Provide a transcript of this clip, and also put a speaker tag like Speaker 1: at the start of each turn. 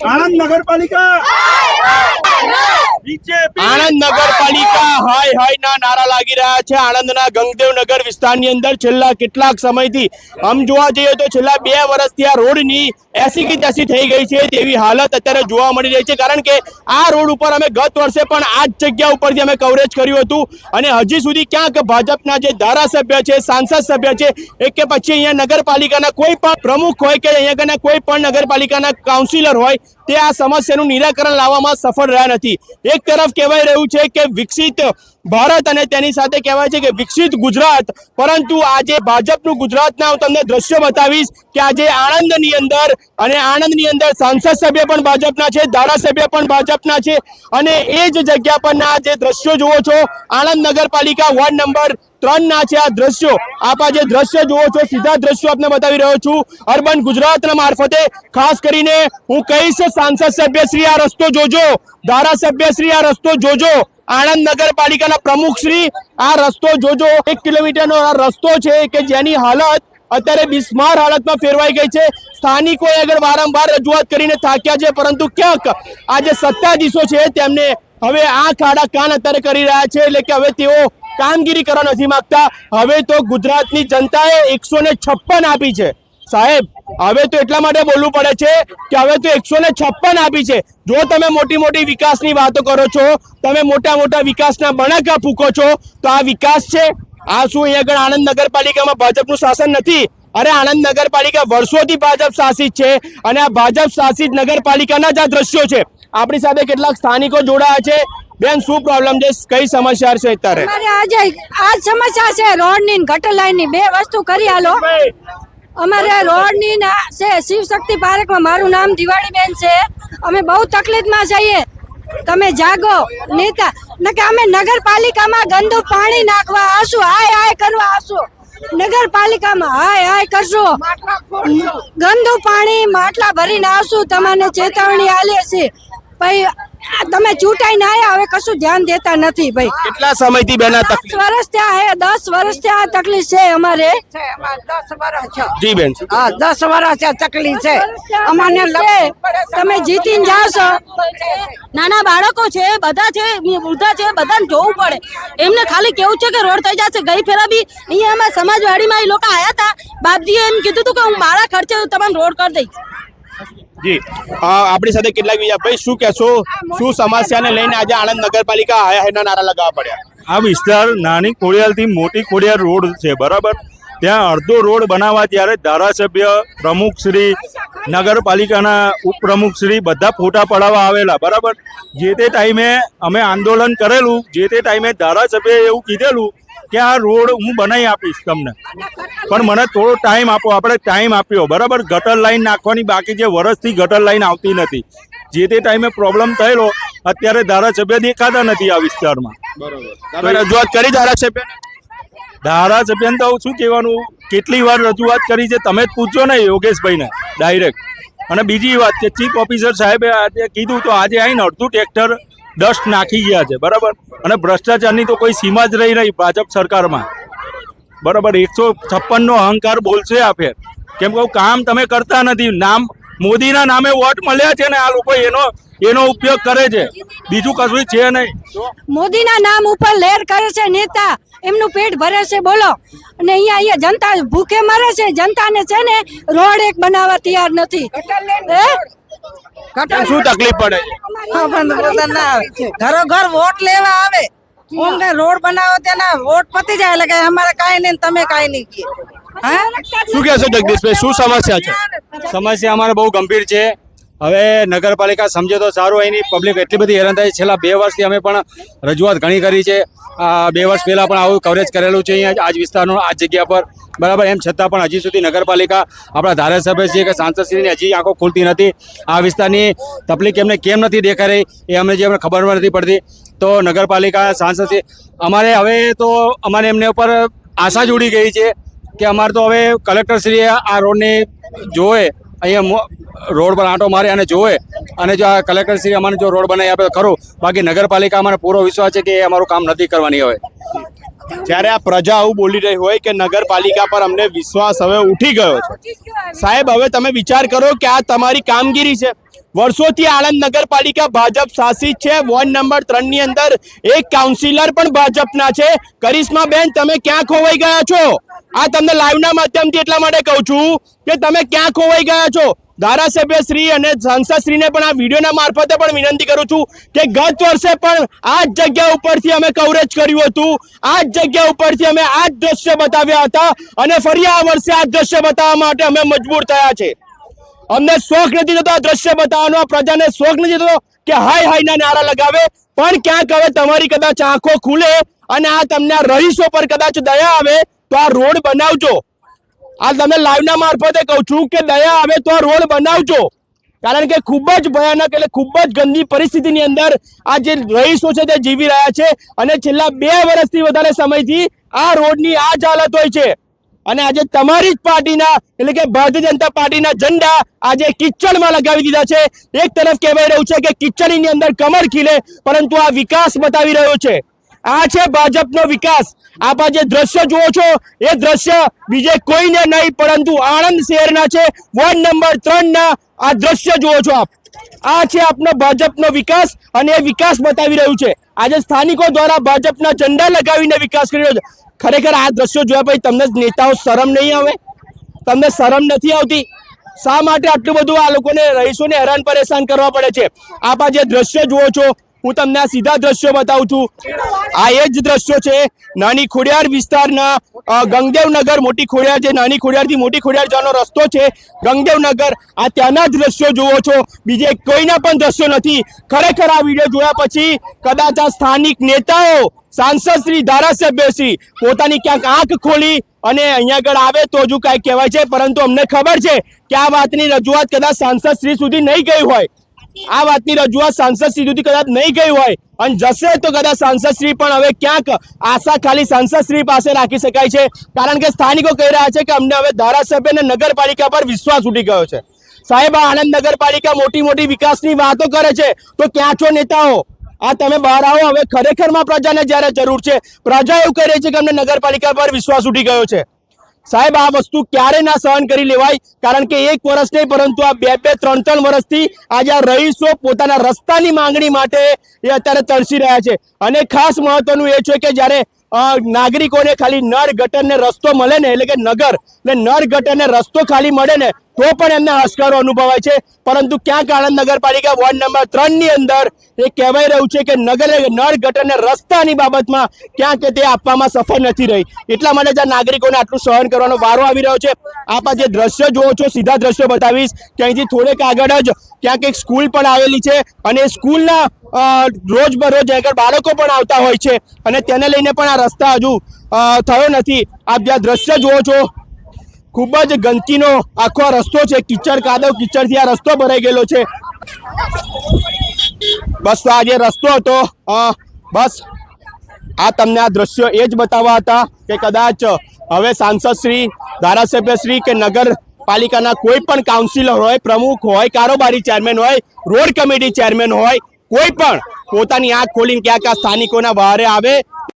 Speaker 1: આણંદ નગરપાલિકા
Speaker 2: આણંદ નગરપાલિકા હાય હાય ના નારા લાગી રહ્યા છે। આણંદના ગંગદેવનગર વિસ્તારની અંદર છેલ્લા કેટલાક સમયથી આમ જોવા જઈએ તો છેલ્લા 2 વર્ષથી આ રોડની એસી કી તેસી થઈ ગઈ છે તેવી હાલત અત્યારે જોવા મળી રહી છે। કારણ કે આ રોડ ઉપર અમે ગત વર્ષે પણ આ જ જગ્યા ઉપરથી અમે કવરેજ કર્યું હતું અને હજી સુધી ક્યાંક ભાજપના જે ધારાસભ્ય છે, સાંસદ સભ્ય છે, એક કે પછી અહીંયા નગરપાલિકાના કોઈ પણ પ્રમુખ હોય કે અહીંયા કોઈ પણ નગરપાલિકાના કાઉન્સિલર હોય તે આ સમસ્યાનું નિરાકરણ લાવવામાં સફળ રહ્યા નથી। એક તરફ કહેવાય રહ્યું છે કે વિકસિત ભારત અને તેની સાથે કહેવાય છે કે વિકસિત ગુજરાત, પરંતુ આજે ભાજપનું ગુજરાતના હું તમને દ્રશ્યો બતાવીશ કે આજે આણંદની અંદર સાંસદ સભ્ય પણ ભાજપના છે, ધારાસભ્ય પણ ભાજપના છે અને એ જ જગ્યા પરના જે દ્રશ્યો જુઓ છો આણંદ નગરપાલિકા વોર્ડ નંબર 3 ના છે આ દ્રશ્યો। આપ આ જે દ્રશ્ય જુઓ છો સીધા દ્રશ્યો આપને બતાવી રહ્યો છું અર્બન ગુજરાતના મારફતે। ખાસ કરીને હું કહીશ સાંસદ સભ્ય શ્રી આ રસ્તો જોજો, ધારાસભ્ય શ્રી આ રસ્તો જોજો, આણંદ નગરપાલિકાના પ્રમુખ શ્રી આ રસ્તો જોજો। 1 કિલોમીટરનો આ રસ્તો છે કે જેની હાલત અત્યારે બિસ્માર હાલતમાં ફેરવાઈ ગઈ છે। સ્થાનિકોએ આગળ વારંવાર રજૂઆત કરીને થાક્યા છે, પરંતુ ક્યાંક આ જે સત્તાધીશો છે તેમને હવે આ ખાડા કાન અત્યારે કરી રહ્યા છે, એટલે કે હવે તેઓ કામગીરી કરવા નથી માંગતા। હવે તો ગુજરાતની જનતાએ 156 આપી છે સાહેબ, હવે તો એટલા માટે બોલવું પડે છે કે હવે તો 156 આપી છે। જો તમે મોટી મોટી વિકાસની વાતો કરો છો, તમે મોટા મોટા વિકાસના બણાકા ફૂંકો છો, તો આ વિકાસ છે? આ શું અહીંયા આગળ આણંદ નગરપાલિકામાં ભાજપનું શાસન નથી? અરે આણંદ નગરપાલિકા વર્ષોથી ભાજપ શાસિત છે અને આ ભાજપ શાસિત નગરપાલિકાના જ આ દ્રશ્યો છે। આપણી સાથે કેટલાક સ્થાનિકો જોડાયા છે। બેન, શું પ્રોબ્લેમ છે, કઈ સમસ્યા છે અત્યારે?
Speaker 3: આજે આ સમસ્યા છે રોડની, ગટર લાઈનની, 2 વસ્તુ કરી આલો। અમારે રોડની છે શિવ શક્તિ પાર્કમાં, મારું નામ દિવાળીબેન છે, અમે બહુ તકલીફમાં છીએ, તમે જાગો નેતા। નકે અમે નગરપાલિકામાં ગંદુ પાણી નાખવા આશું, હાય હાય કરવા આશું, નગરપાલિકામાં હાય હાય કરશો, ગંદુ પાણી માટલા ભરીને આવશું, તમને ચેતવણી આલીએ છીએ ભાઈ। તમે ચૂંટાઈ ના આવ્યા, હવે કશું ધ્યાન દેતા નથી ભાઈ।
Speaker 2: કેટલા સમયથી બેન આ
Speaker 3: 10 વર્ષ થયા હે, 10 વર્ષ થયા આ તકલીફ છે અમારે।
Speaker 4: 10 વર્ષ
Speaker 2: જી બેન,
Speaker 4: હા 10 વર્ષ તકલીફ છે અમને।
Speaker 3: તમે જીતીને જાઓ છો,
Speaker 5: નાના બાળકો છે, બધા છે, વૃદ્ધા છે, બધાને જોવું પડે। એમને ખાલી કેવું છે કે રોડ થઈ જશે। ગઈ ફેરા બી અહીંયા અમારા સમાજવાડીમાં એ લોકો આયા હતા, બાપજીએ એમ કીધું હતું કે હું મારા ખર્ચે તમને રોડ કરી દઈશ।
Speaker 2: જી આપણી સાથે કેટલાક બીજા ભાઈ, શું કહેશો, શું સમસ્યાને લઈને આજે આણંદ નગરપાલિકા હાય હાયના નારા લગાવવા પડ્યા?
Speaker 1: આ વિસ્તાર નાની ખોડિયાલથી મોટી ખોડિયાલ રોડ છે, બરાબર? ત્યાં અડધો રોડ બનાવવા ત્યારે ધારાસભ્ય, પ્રમુખશ્રી, નગરપાલિકાના ઉપપ્રમુખશ્રી બધા ફોટા પડાવવા આવેલા, બરાબર? જે તે ટાઈમે અમે આંદોલન કરેલું, જે તે ટાઈમે ધારાસભ્યએ એવું કીધેલું કે આ રોડ હું બનાવી આપીશ તમને, પણ મને થોડો ટાઈમ આપો। આપણે ટાઈમ આપ્યો, બરાબર? ગટર લાઈન નાખવાની બાકી છે, વર્ષથી ગટર લાઈન આવતી નથી। જે તે ટાઈમે પ્રોબ્લેમ થયેલો, અત્યારે ધારાસભ્ય દેખાતા નથી આ વિસ્તારમાં।
Speaker 2: તમે રજૂઆત કરી
Speaker 1: ધારાસભ્યને તો શું કહેવાનું, કેટલી વાર રજૂઆત કરી છે તમે જ પૂછજો ને યોગેશભાઈને ડાયરેક્ટ। અને બીજી વાત કે ચીફ ઓફિસર સાહેબે આજે કીધું તો આજે આવીને અડધું ટ્રેક્ટર ડસ્ટ નાખી ગયા છે, બરાબર? અને ભ્રષ્ટાચારની તો કોઈ સીમા જ રહી નહીં ભાજપ સરકારમાં, બરાબર? 156 અહંકાર બોલશે આ ફેર, કેમ કે કામ તમે કરતા નથી। નામ મોદીના નામે વોટ મળ્યા છે ને આ લોકો એનો ઉપયોગ કરે છે, બીજું કશું છે નહીં।
Speaker 3: મોદીના નામ ઉપર લહેર કરે છે નેતા, એમનું પેટ ભરે છે બોલો, અને અહીંયા જનતા ભૂખે મરે છે। જનતાને છે ને રોડ એક બનાવવા તૈયાર નથી।
Speaker 2: શું તકલીફ પડે?
Speaker 4: ઘરો ઘર વોટ લેવા આવે, અમને રોડ બનાવો તેના વોટ પતી જાય એટલે કે અમારે કાંઈ નહીં, તમે કાંઈ નહીં કહે।
Speaker 2: શું કહેશો જગદીશભાઈ, શું સમસ્યા છે?
Speaker 6: સમસ્યા અમારે બહુ ગંભીર છે। હવે નગરપાલિકા સમજે તો સારું, એની પબ્લિક એટલી બધી હેરાન થાય। છેલ્લા 2 વર્ષથી અમે પણ રજૂઆત ઘણી કરી છે। 2 વર્ષ પહેલાં પણ આવું કવરેજ કરેલું છે અહીંયા આજ વિસ્તારનું, આ જગ્યા પર, બરાબર? એમ છતાં પણ હજી સુધી નગરપાલિકા, આપણા ધારાસભ્ય છે કે સાંસદશ્રીની હજી આંખો ખુલતી નથી। આ વિસ્તારની તકલીફ એમને કેમ નથી દેખાઈ રહી એ અમને ખબર નથી પડતી। તો નગરપાલિકા, સાંસદશ્રી, અમારે હવે તો અમારે એમને ઉપર આશા જ ઉડી ગઈ છે કે અમારે તો હવે કલેક્ટરશ્રીએ આ રોડને જોવે, અહીંયા રોડ પર આંટો મારે અને જોવે, અને જો આ કલેક્ટરશ્રી અમને જો રોડ બનાવી આપે તો ખરું, બાકી નગરપાલિકા અમને પૂરો વિશ્વાસ છે કે એ અમારું કામ નથી કરવાની હવે।
Speaker 2: જ્યારે આ પ્રજા આવું બોલી રહી હોય કે નગરપાલિકા પર અમને વિશ્વાસ હવે ઉઠી ગયો છે, સાહેબ હવે તમે વિચાર કરો કે આ તમારી કામગીરી છે, વર્ષોથી આણંદ નગરપાલિકા ભાજપ શાસિત છે. વોર્ડ નંબર 3 ની અંદર એક કાઉન્સિલર પણ ભાજપના છે. કરિશ્માબેન, તમે ક્યાં ખોવાઈ ગયા છો? આ તમને લાઈવના માધ્યમથી એટલા માટે કહું છું કે તમે ક્યાં ખોવાઈ ગયા છો. ધારાસભ્ય શ્રી અને સાંસદ શ્રીને પણ આ વિડીયોના મારફતે પણ વિનંતી કરું છું કે ગત વર્ષે પણ આ જ જગ્યા ઉપરથી અમે કવરેજ કર્યું હતું. આ જ જગ્યા ઉપરથી અમે આ જ દ્રશ્ય બતાવ્યા હતા અને ફરી આ વર્ષે આ દ્રશ્ય બતાવવા માટે અમે મજબૂર થયા છે. અમને શોખ નથી થતો આ દ્રશ્ય બતાવવાનો, આ પ્રજાને શોખ નથી થતો કે હાય હાય ના નારા લગાવે. પણ ક્યાંક હવે તમારી કદાચ આંખો ખુલે અને આ તમને આ રહીશો પર કદાચ દયા આવે તો આ રોડ બનાવજો. આ તમે લાઈવના મારફતે કહું છું કે દયા આવે તો આ રોડ બનાવજો. કારણ કે ખૂબ જ ભયાનક એટલે ખૂબ જ ગંદી પરિસ્થિતિની અંદર આ જે રહીશો છે તે જીવી રહ્યા છે અને છેલ્લા 2 વર્ષથી વધારે સમયથી આ રોડની આ જ હાલત હોય છે. અને આજે તમારી જ પાર્ટીના એટલે કે ભારતીય જનતા પાર્ટીના ઝંડા આજે કિચડમાં લગાવી દીધા છે. એક તરફ કહેવાય રહ્યું છે કે કિચડની અંદર કમર ખીલે, પરંતુ આ વિકાસ બતાવી રહ્યો છે. આ છે ભાજપનો વિકાસ. આપ જે દ્રશ્ય જુઓ છો એ દ્રશ્ય બીજે કોઈને નહીં પરંતુ આણંદ શહેરના છે. વોર્ડ નંબર 3 ના આ દ્રશ્ય જુઓ છો આપ. આ છે આપનો ભાજપનો વિકાસ અને એ વિકાસ બતાવી રહ્યું છે. આજે સ્થાનિકો દ્વારા ભાજપના ઝંડા લગાવીને વિકાસ કરી રહ્યો છે. ખરેખર આ દ્રશ્યો જોયા પછી તમને નેતાઓ શરમ નહીં આવે? તમને શરમ નથી આવતી? શા માટે આટલું બધું આ લોકોને રહીશોને હેરાન પરેશાન કરવા પડે છે? આપ આ જે દ્રશ્ય જુઓ છો હું તમને આ સીધા દ્રશ્યો બતાવું છું. આ એ જ દ્રશ્યો છે નાની ખોડિયાર વિસ્તારના ગંગદેવનગર, મોટી ખોડિયાર જે નાની ખોડિયારથી મોટી ખોડિયાર જવાનો રસ્તો છે ગંગદેવનગર. આ ત્યાંના જ દ્રશ્યો જુઓ છો, બીજે કોઈના પણ દ્રશ્યો નથી. ખરેખર આ વિડીયો જોયા પછી કદાચ આ સ્થાનિક નેતાઓ, સાંસદ શ્રી, ધારાસભ્ય શ્રી પોતાની ક્યાંક આંખ ખોલી અને અહીંયા આગળ આવે તો હજુ કાંઈક કહેવાય છે. પરંતુ અમને ખબર છે કે આ વાતની રજૂઆત કદાચ સાંસદ શ્રી સુધી નહીં ગઈ હોય. આ વાતની રજૂઆત સાંસદ શ્રી સુધી કદાચ નહીં ગઈ હોય અને જશે તો કદાચ સાંસદ શ્રી પણ હવે ક્યાંક આશા ખાલી સાંસદ શ્રી પાસે રાખી શકાય છે. કારણ કે સ્થાનિકો કહી રહ્યા છે કે અમને હવે ધારાસભ્ય અને નગરપાલિકા પર વિશ્વાસ ઉઠી ગયો છે. સાહેબ, આ આણંદ નગરપાલિકા મોટી મોટી વિકાસની વાતો કરે છે તો ક્યાં છો નેતાઓ? આ તમે બહાર આવો. હવે ખરેખરમાં પ્રજાને જ્યારે જરૂર છે, પ્રજા એવું કહી રહી છે કે અમને નગરપાલિકા પર વિશ્વાસ ઉઠી ગયો છે. સાહેબ, આ વસ્તુ ક્યારે ના સહન કરી લેવાય. કારણ કે 1 વર્ષ નહીં પરંતુ આ 2-2, 3-3 વર્ષથી આજે આ રહીશો પોતાના રસ્તાની માંગણી માટે એ અત્યારે તરસી રહ્યા છે. અને ખાસ મહત્વનું એ છે કે જ્યારે નાગરિકોને ખાલી નળ ગટરને રસ્તો મળે ને, એટલે કે નગર એટલે નળ ગટરને રસ્તો ખાલી મળે ને તો પણ એમને હાશકારો અનુભવાય છે. પરંતુ ક્યાંક આણંદ નગરપાલિકા વોર્ડ નંબર 3 ની અંદર એ કહેવાય રહ્યું છે કે નળ ગટરને રસ્તાની બાબતમાં ક્યાંક તે આપવામાં સફળ નથી રહી. એટલા માટે જ આ નાગરિકોને આટલું સહન કરવાનો વારો આવી રહ્યો છે. આપ આ જે દ્રશ્ય જુઓ છો, સીધા દ્રશ્યો બતાવીશ કે અહીંથી થોડેક આગળ જ ક્યાંક એક સ્કૂલ પણ આવેલી છે અને સ્કૂલના રોજબરોજ આગળ બાળકો પણ આવતા હોય છે અને તેને લઈને પણ આ રસ્તા હજુ થયો નથી. આપ જે દ્રશ્ય જુઓ છો ખૂબ જ ગંદકીનો આખો આ રસ્તો છે. કિચડ કાદવ કિચડથી આ રસ્તો ભરાઈ ગયેલો છે. બસ આ જે રસ્તો હતો બસ આ તમને આ દ્રશ્યો એ જ બતાવવા હતા કે કદાચ હવે સાંસદ શ્રી, ધારાસભ્ય શ્રી કે નગરપાલિકાના કોઈ પણ કાઉન્સિલર હોય, પ્રમુખ હોય, કારોબારી ચેરમેન હોય, રોડ કમિટી ચેરમેન હોય, કોઈ પણ પોતાની આંખ ખોલીને ક્યાંક આ સ્થાનિકોના વહારે આવે